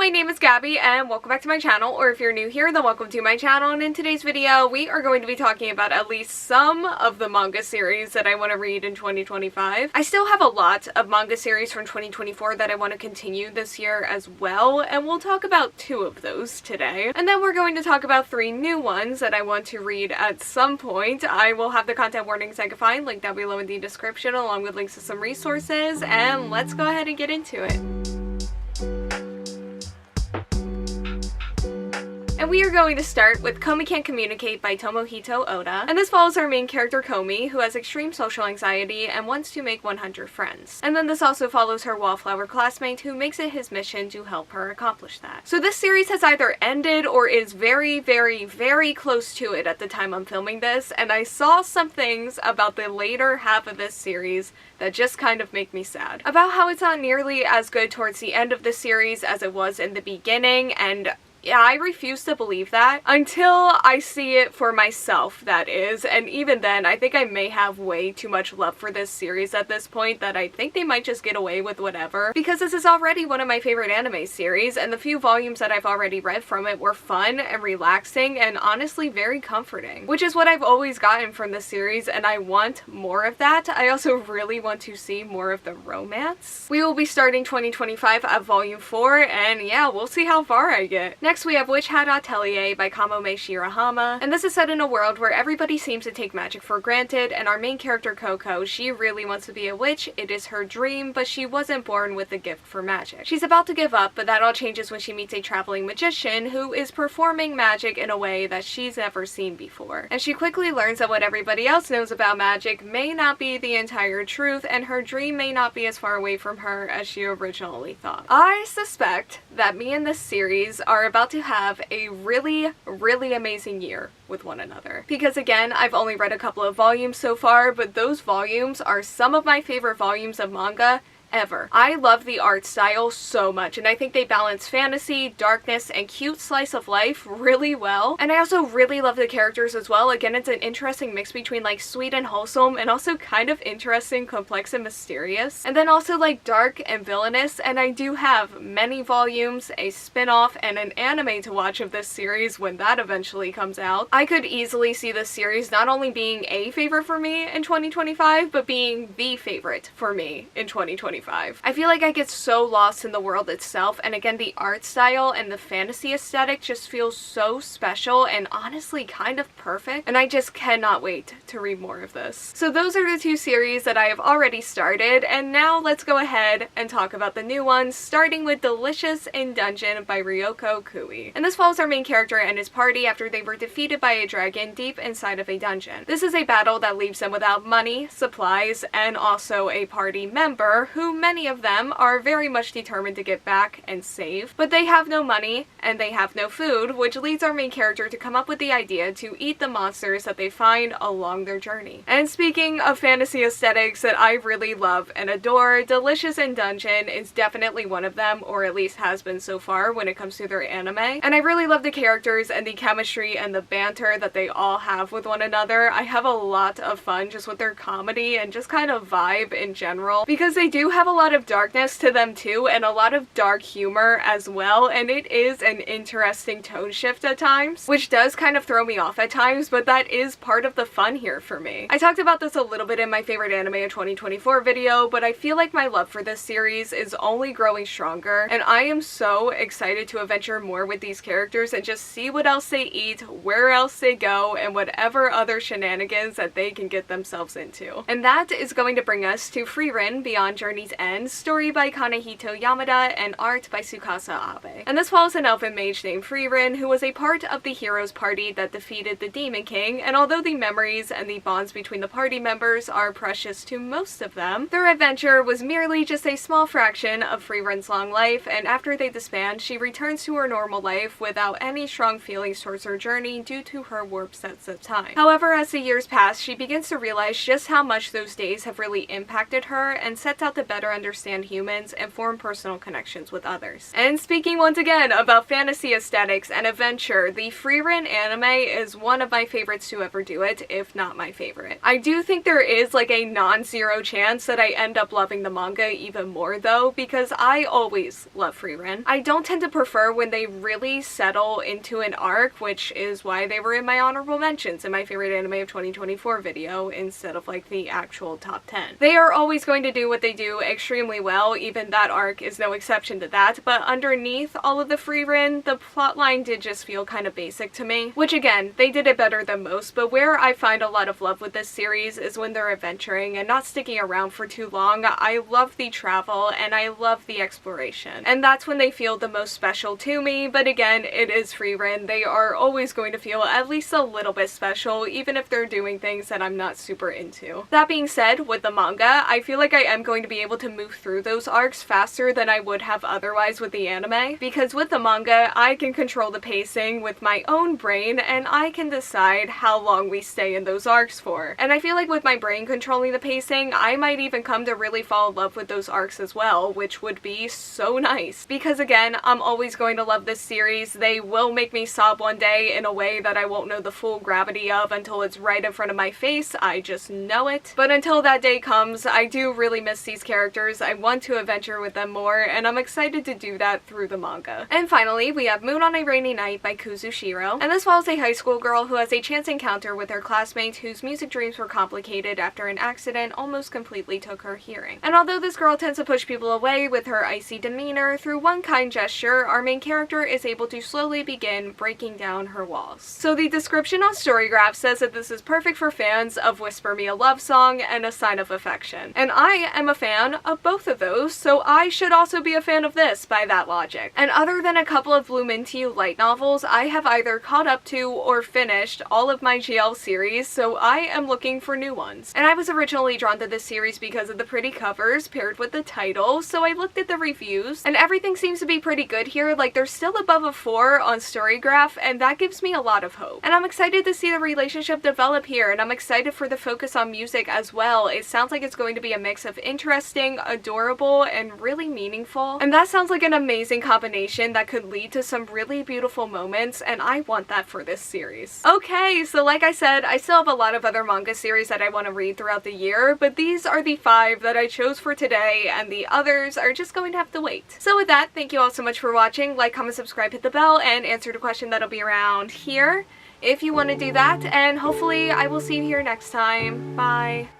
my name is Gabby and welcome back to my channel, or if you're new here, then welcome to my channel. And in today's video, we are going to be talking about at least some of the manga series that I want to read in 2025. I still have a lot of manga series from 2024 that I want to continue this year as well, and we'll talk about 2 of those today. And then we're going to talk about 3 new ones that I want to read at some point. I will have the content warnings I can find linked down below in the description, along with links to some resources, and let's go ahead and get into it. And we are going to start with Komi Can't Communicate by Tomohito Oda. And this follows our main character Komi, who has extreme social anxiety and wants to make 100 friends. And then this also follows her wallflower classmate, who makes it his mission to help her accomplish that. So this series has either ended or is very, very close to it at the time I'm filming this, and I saw some things about the later half of this series that just kind of make me sad. About how it's not nearly as good towards the end of the series as it was in the beginning, and yeah, I refuse to believe that until I see it for myself, that is, and even then, I think I may have way too much love for this series at this point that I think they might just get away with whatever, because this is already one of my favorite anime series, and the few volumes that I've already read from it were fun and relaxing and honestly very comforting, which is what I've always gotten from this series, and I want more of that. I also really want to see more of the romance. We will be starting 2025 at volume 4, and yeah, we'll see how far I get. Next we have Witch Hat Atelier by Kamome Shirahama, and this is set in a world where everybody seems to take magic for granted, and our main character Coco, she really wants to be a witch. It is her dream, but she wasn't born with the gift for magic. She's about to give up, but that all changes when she meets a traveling magician who is performing magic in a way that she's never seen before. And she quickly learns that what everybody else knows about magic may not be the entire truth, and her dream may not be as far away from her as she originally thought. I suspect that me and this series are about to have a really amazing year with one another. Because again, I've only read a couple of volumes so far, but those volumes are some of my favorite volumes of manga ever. I love the art style so much, and I think they balance fantasy, darkness, and cute slice of life really well. And I also really love the characters as well. Again, it's an interesting mix between like sweet and wholesome, and also kind of interesting, complex, and mysterious. And then also like dark and villainous, and I do have many volumes, a spin-off, and an anime to watch of this series when that eventually comes out. I could easily see this series not only being a favorite for me in 2025, but being the favorite for me in 2025. I feel like I get so lost in the world itself, and again, the art style and the fantasy aesthetic just feels so special and honestly kind of perfect, and I just cannot wait to read more of this. So those are the 2 series that I have already started, and now let's go ahead and talk about the new ones, starting with Delicious in Dungeon by Ryoko Kui. And this follows our main character and his party after they were defeated by a dragon deep inside of a dungeon. This is a battle that leaves them without money, supplies, and also a party member who many of them are very much determined to get back and save, but they have no money and they have no food, which leads our main character to come up with the idea to eat the monsters that they find along their journey. And speaking of fantasy aesthetics that I really love and adore, Delicious in Dungeon is definitely one of them, or at least has been so far when it comes to their anime. And I really love the characters and the chemistry and the banter that they all have with one another. I have a lot of fun just with their comedy and just kind of vibe in general, because they do have a lot of darkness to them too, and a lot of dark humor as well, and it is an interesting tone shift at times, which does kind of throw me off at times, but that is part of the fun here for me. I talked about this a little bit in my favorite anime of 2024 video, but I feel like my love for this series is only growing stronger, and I am so excited to adventure more with these characters and just see what else they eat, where else they go, and whatever other shenanigans that they can get themselves into. And that is going to bring us to Frieren Beyond Journey's End, story by Kanehito Yamada and art by Tsukasa Abe. And this follows an elfin mage named Frieren, who was a part of the hero's party that defeated the Demon King, and although the memories and the bonds between the party members are precious to most of them, their adventure was merely just a small fraction of Frieren's long life, and after they disband, she returns to her normal life without any strong feelings towards her journey due to her warped sense of time. However, as the years pass, she begins to realize just how much those days have really impacted her, and sets out to better better understand humans and form personal connections with others. And speaking once again about fantasy aesthetics and adventure, the Frieren anime is one of my favorites to ever do it, if not my favorite. I do think there is like a non-zero chance that I end up loving the manga even more though, because I always love Frieren. I don't tend to prefer when they really settle into an arc, which is why they were in my honorable mentions in my favorite anime of 2024 video instead of like the actual top 10. They are always going to do what they do extremely well, even that arc is no exception to that, but underneath all of the Frieren, the plotline did just feel kind of basic to me, which again, they did it better than most, but where I find a lot of love with this series is when they're adventuring and not sticking around for too long. I love the travel and I love the exploration, and that's when they feel the most special to me, but again, it is Frieren. They are always going to feel at least a little bit special, even if they're doing things that I'm not super into. That being said, with the manga, I feel like I am going to be able to move through those arcs faster than I would have otherwise with the anime, because with the manga, I can control the pacing with my own brain and I can decide how long we stay in those arcs for. And I feel like with my brain controlling the pacing, I might even come to really fall in love with those arcs as well, which would be so nice. Because again, I'm always going to love this series. They will make me sob one day in a way that I won't know the full gravity of until it's right in front of my face. I just know it. But until that day comes, I do really miss these characters. I want to adventure with them more, and I'm excited to do that through the manga. And finally, we have Moon on a Rainy Night by Kuzushiro, and this follows a high school girl who has a chance encounter with her classmate whose music dreams were complicated after an accident almost completely took her hearing. And although this girl tends to push people away with her icy demeanor, through one kind gesture, our main character is able to slowly begin breaking down her walls. So the description on Storygraph says that this is perfect for fans of Whisper Me a Love Song and A Sign of Affection. And I am a fan of both of those, so I should also be a fan of this by that logic. And other than a couple of Bloom Into You light novels, I have either caught up to or finished all of my GL series, so I am looking for new ones. And I was originally drawn to this series because of the pretty covers paired with the title, so I looked at the reviews, and everything seems to be pretty good here. Like, they're still above a 4 on Storygraph, and that gives me a lot of hope. And I'm excited to see the relationship develop here, and I'm excited for the focus on music as well. It sounds like it's going to be a mix of interesting, adorable, and really meaningful. And that sounds like an amazing combination that could lead to some really beautiful moments, and I want that for this series. Okay, so like I said, I still have a lot of other manga series that I want to read throughout the year, but these are the 5 that I chose for today, and the others are just going to have to wait. So with that, thank you all so much for watching. Like, comment, subscribe, hit the bell, and answer the question that'll be around here if you want to do that, and hopefully I will see you here next time. Bye!